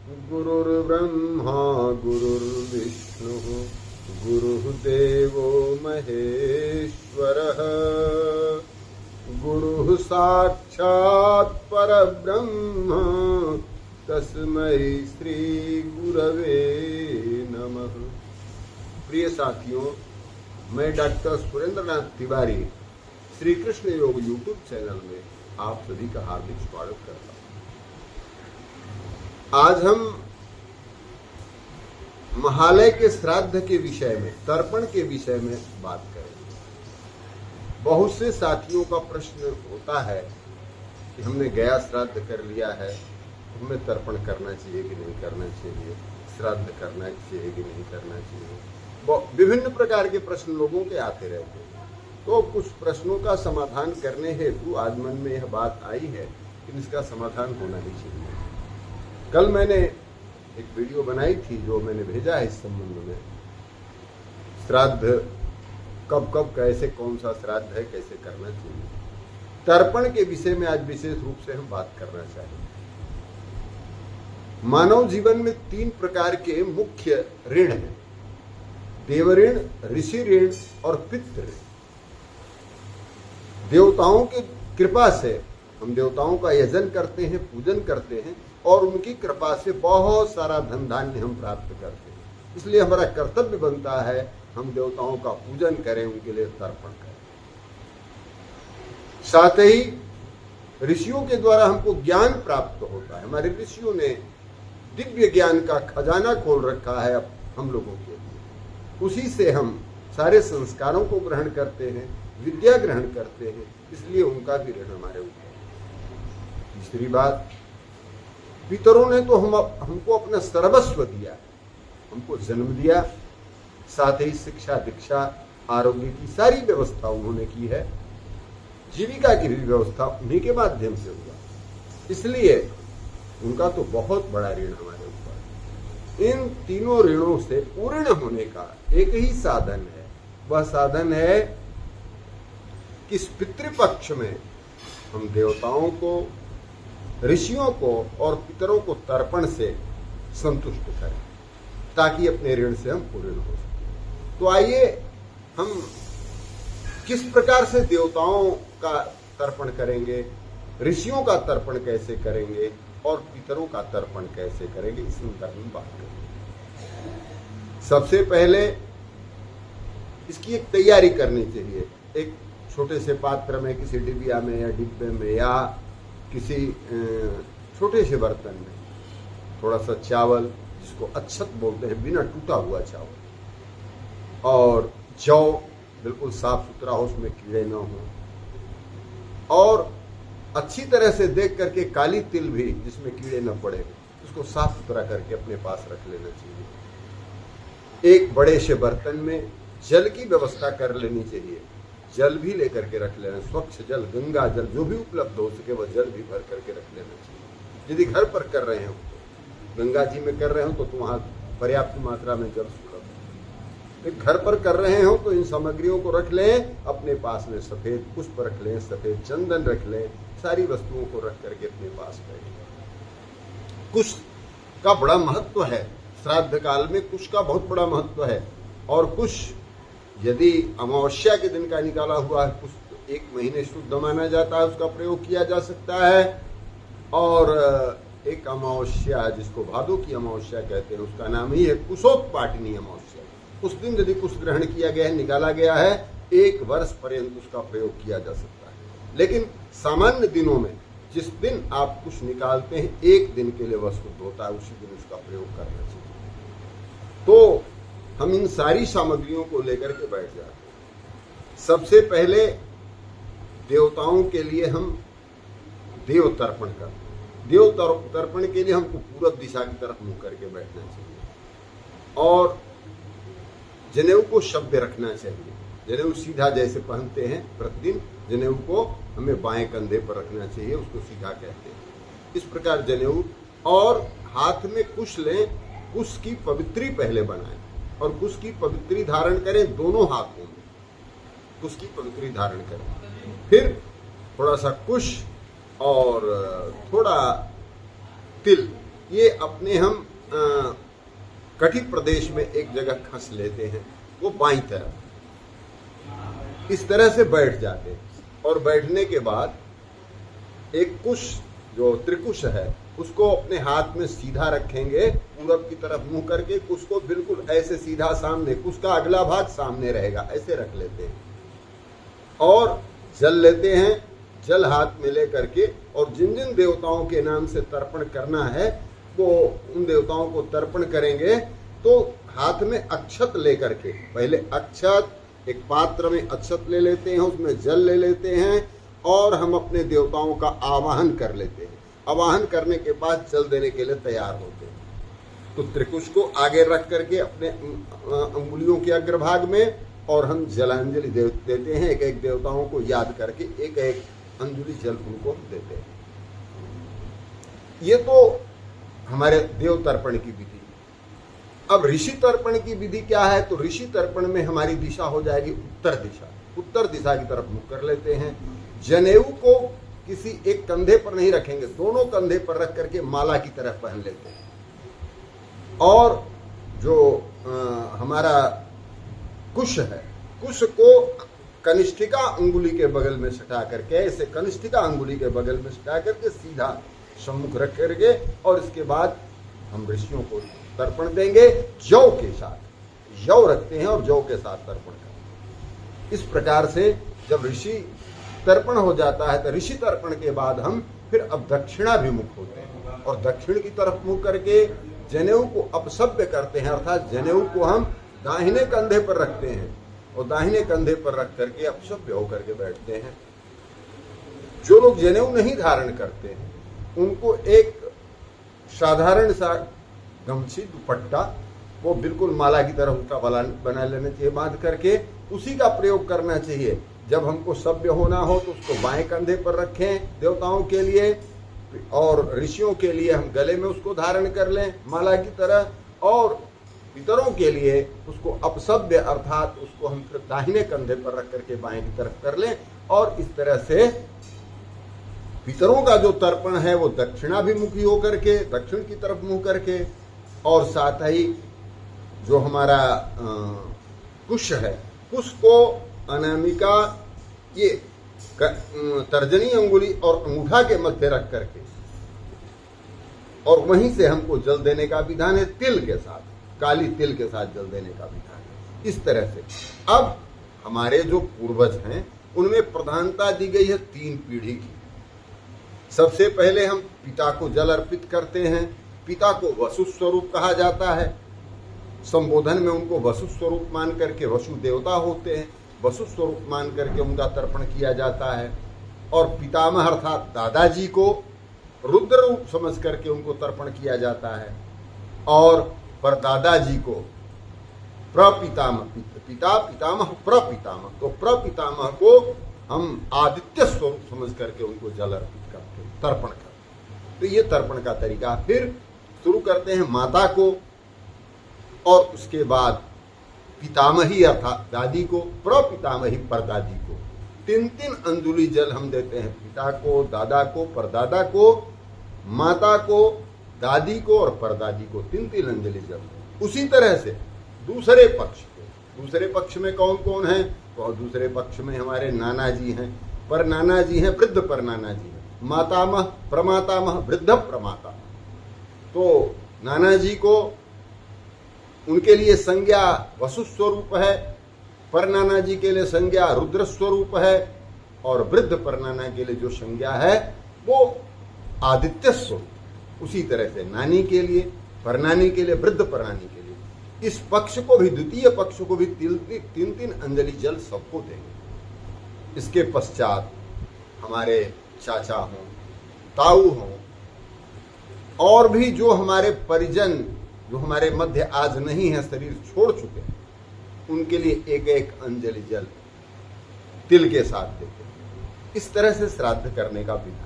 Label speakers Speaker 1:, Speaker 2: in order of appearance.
Speaker 1: गुरुर्ब्रह्मा गुरुर्विष्णुः गुरुर्देवो महेश्वरः गुरुः साक्षात् परब्रह्म तस्मै श्री गुरवे नमः। प्रिय साथियों, मैं डॉक्टर सुरेंद्रनाथ तिवारी श्री कृष्ण योग यूट्यूब चैनल में आप सभी का हार्दिक स्वागत करता हूं। आज हम महालय के श्राद्ध के विषय में, तर्पण के विषय में बात करेंगे। बहुत से साथियों का प्रश्न होता है कि हमने गया श्राद्ध कर लिया है, हमें तर्पण करना चाहिए कि नहीं करना चाहिए, श्राद्ध करना चाहिए कि नहीं करना चाहिए। विभिन्न प्रकार के प्रश्न लोगों के आते रहते हैं। तो कुछ प्रश्नों का समाधान करने हेतु आज मन में यह बात आई है कि इसका समाधान होना ही चाहिए। कल मैंने एक वीडियो बनाई थी जो मैंने भेजा है इस संबंध में। श्राद्ध कब कब कैसे, कौन सा श्राद्ध है, कैसे करना चाहिए। तर्पण के विषय में आज विशेष रूप से हम बात करना चाहेंगे। मानव जीवन में 3 प्रकार के मुख्य ऋण हैं: देव ऋण, ऋषि ऋण और पितृ ऋण। देवताओं की कृपा से हम देवताओं का यजन करते हैं, पूजन करते हैं और उनकी कृपा से बहुत सारा धन धान्य हम प्राप्त करते हैं। इसलिए हमारा कर्तव्य बनता है हम देवताओं का पूजन करें, उनके लिए तर्पण करें। साथ ही ऋषियों के द्वारा हमको ज्ञान प्राप्त होता है। हमारे ऋषियों ने दिव्य ज्ञान का खजाना खोल रखा है अब हम लोगों के लिए। उसी से हम सारे संस्कारों को ग्रहण करते हैं, विद्या ग्रहण करते हैं, इसलिए उनका भी ऋण हमारे ऊपर। तीसरी बात, पितरों ने तो हमको अपना सर्वस्व दिया, हमको जन्म दिया, साथ ही शिक्षा, दीक्षा, आरोग्य की सारी व्यवस्था उन्होंने की है। जीविका की भी व्यवस्था उन्हीं के माध्यम से हुआ, इसलिए उनका तो बहुत बड़ा ऋण हमारे ऊपर। इन तीनों ऋणों से पूर्ण होने का एक ही साधन है। वह साधन है कि इस पितृपक्ष में हम देवताओं को, ऋषियों को और पितरों को तर्पण से संतुष्ट करें, ताकि अपने ऋण से हम पूर्ण हो सकें। तो आइए हम किस प्रकार से देवताओं का तर्पण करेंगे, ऋषियों का तर्पण कैसे करेंगे और पितरों का तर्पण कैसे करेंगे, इस संदर्भ में बात करेंगे। सबसे पहले इसकी एक तैयारी करनी चाहिए। एक छोटे से पात्र में, किसी डिबिया में या डिब्बे में या किसी छोटे से बर्तन में थोड़ा सा चावल, जिसको अच्छत बोलते हैं, बिना टूटा हुआ चावल, और जौ बिल्कुल साफ सुथरा हो, उसमें कीड़े ना हो, और अच्छी तरह से देख करके काली तिल भी जिसमें कीड़े न पड़े, उसको साफ सुथरा करके अपने पास रख लेना चाहिए। एक बड़े से बर्तन में जल की व्यवस्था कर लेनी चाहिए। जल भी लेकर के रख लेना, स्वच्छ जल, गंगा जल, जो भी उपलब्ध हो सके वह जल भी भर करके रख लेना चाहिए। यदि घर पर कर रहे हो तो, गंगा जी में कर रहे हो तो वहां पर्याप्त मात्रा में जल उपलब्ध। घर पर कर रहे हो तो इन सामग्रियों को रख लें, अपने पास में सफेद पुष्प रख लें, सफेद चंदन रख लें, सारी वस्तुओं को रख करके अपने पास रखें। कुश का बड़ा महत्व है। श्राद्ध काल में कुश का बहुत बड़ा महत्व है। और कुश यदि अमावस्या के दिन का निकाला हुआ है, कुश 1 महीने शुद्ध माना जाता है, उसका प्रयोग किया जा सकता है। और एक अमावस्या जिसको भादों की अमावस्या कहते हैं, उसका नाम ही है कुशोत्पाटिनी अमावस्या। उस दिन यदि कुश ग्रहण किया गया है, निकाला गया है, 1 वर्ष पर्यंत उसका प्रयोग किया जा सकता है। लेकिन सामान्य दिनों में जिस दिन आप कुश निकालते हैं, 1 दिन के लिए वह शुद्ध होता है, उसी दिन उसका प्रयोग करना चाहिए। तो हम इन सारी सामग्रियों को लेकर के बैठ जाते हैं। सबसे पहले देवताओं के लिए हम देव तर्पण करते हैं। देव तर्पण के लिए हमको पूरब दिशा की तरफ मुंह करके बैठना चाहिए और जनेऊ को सभ्य रखना चाहिए। जनेऊ सीधा जैसे पहनते हैं प्रतिदिन, जनेऊ को हमें बाएं कंधे पर रखना चाहिए, उसको सीधा कहते हैं। इस प्रकार जनेऊ, और हाथ में कुश लें, कुश की पवित्री पहले बनाएं और कुश की पवित्री धारण करें दोनों हाथों में, कुश की पवित्री धारण करें। फिर थोड़ा सा कुश और थोड़ा तिल ये अपने हम कटित प्रदेश में एक जगह खस लेते हैं, वो बाईं तरफ इस तरह से बैठ जाते हैं। और बैठने के बाद एक कुश जो त्रिकुश है उसको अपने हाथ में सीधा रखेंगे, पूरब की तरफ मुंह करके कुश को बिल्कुल ऐसे सीधा सामने, कुश का अगला भाग सामने रहेगा, ऐसे रख लेते हैं। और जल लेते हैं, जल हाथ में ले करके, और जिन जिन देवताओं के नाम से तर्पण करना है वो उन देवताओं को तर्पण करेंगे। तो हाथ में अक्षत लेकर के, पहले अक्षत, एक पात्र में अक्षत ले लेते हैं, उसमें जल ले लेते हैं और हम अपने देवताओं का आवाहन कर लेते हैं। आवाहन करने के बाद जल देने के लिए तैयार होते हैं। तो त्रिकुश को आगे रख करके अपने अंगुलियों के अग्रभाग में, और हम जलांजलि देते हैं, एक एक देवताओं को याद करके एक एक अंजलि जल उनको देते हैं। ये तो हमारे देव तर्पण की विधि। अब ऋषि तर्पण की विधि क्या है? तो ऋषि तर्पण में हमारी दिशा हो जाएगी उत्तर दिशा। उत्तर दिशा की तरफ मुख कर लेते हैं। जनेऊ को किसी एक कंधे पर नहीं रखेंगे, दोनों कंधे पर रख करके माला की तरफ पहन लेते हैं। और जो हमारा कुश है, कुश को कनिष्ठिका अंगुली के बगल में सटा करके, ऐसे कनिष्ठिका अंगुली के बगल में सटा करके सीधा सम्मुख रख करके, और इसके बाद हम ऋषियों को तर्पण देंगे जौ के साथ। जौ रखते हैं और जौ के साथ तर्पण करते हैं। इस प्रकार से जब ऋषि तर्पण हो जाता है तो ऋषि तर्पण के बाद हम फिर अब दक्षिणाभिमुख होते हैं, और दक्षिण की तरफ मुंह करके जनेऊ को अपसभ्य करते हैं, अर्थात जनेऊ को हम दाहिने कंधे पर रखते हैं और दाहिने कंधे पर रख करके अपसभ्य होकर के बैठते हैं। जो लोग जनेऊ नहीं धारण करते हैं उनको एक साधारण सा गमछी, दुपट्टा, वो बिल्कुल माला की तरह उसका बना लेना चाहिए बांध करके, उसी का प्रयोग करना चाहिए। जब हमको सभ्य होना हो तो उसको बाएं कंधे पर रखें देवताओं के लिए, और ऋषियों के लिए हम गले में उसको धारण कर लें माला की तरह, और पितरों के लिए उसको अपसभ्य अर्थात उसको हम फिर दाहिने कंधे पर रख करके बाएं की तरफ कर लें। और इस तरह से पितरों का जो तर्पण है वो दक्षिणाभिमुखी होकर के, दक्षिण की तरफ मुंह करके, और साथ ही जो हमारा कुश है, कुश को अनामिका ये तर्जनी अंगुली और अंगूठा के मध्य रख करके, और वहीं से हमको जल देने का विधान है, तिल के साथ, काली तिल के साथ जल देने का विधान है। इस तरह से अब हमारे जो पूर्वज हैं उनमें प्रधानता दी गई है 3 पीढ़ी की। सबसे पहले हम पिता को जल अर्पित करते हैं। पिता को वसु स्वरूप कहा जाता है, संबोधन में उनको वसु स्वरूप मान करके, वसु देवता होते हैं, वसु स्वरूप मान करके उनका तर्पण किया जाता है। और पितामह अर्थात दादाजी को रुद्र रूप समझ करके उनको तर्पण किया जाता है। और परदादाजी को प्रपितामह, पिता पितामह प्रपितामह, तो प्रपितामह को हम आदित्य स्वरूप समझ करके उनको जल अर्पित करते हैं, तर्पण करते हैं। तो ये तर्पण का तरीका। फिर शुरू करते हैं माता को, और उसके बाद पितामही अर्थात दादी को, प्रपितामही परदादी को। 3-3 अंजुलि जल हम देते हैं, पिता को, दादा को, परदादा को, माता को, दादी को और परदादी को 3-3 अंजलि जल। उसी तरह से दूसरे पक्ष को, दूसरे पक्ष में कौन कौन है? तो दूसरे पक्ष में हमारे नाना जी हैं, पर नाना जी हैं, वृद्ध पर नाना जी हैं, मातामह, प्रमातामह, वृद्ध प्रमाता। तो नाना जी को, उनके लिए संज्ञा वसु स्वरूप है, पर नाना जी के लिए संज्ञा रुद्र स्वरूप है, और वृद्ध पर नाना के लिए जो संज्ञा है वो आदित्य स्वरूप। उसी तरह से नानी के लिए, पर नानी के लिए, वृद्ध पर नानी के लिए, इस पक्ष को भी, द्वितीय पक्ष को भी 3-3 अंजलि जल सबको देंगे। इसके पश्चात हमारे चाचा हों, ताऊ हों, और भी जो हमारे परिजन जो हमारे मध्य आज नहीं है, शरीर छोड़ चुके हैं, उनके लिए एक एक अंजलि जल तिल के साथ देते हैं। इस तरह से श्राद्ध करने का विधान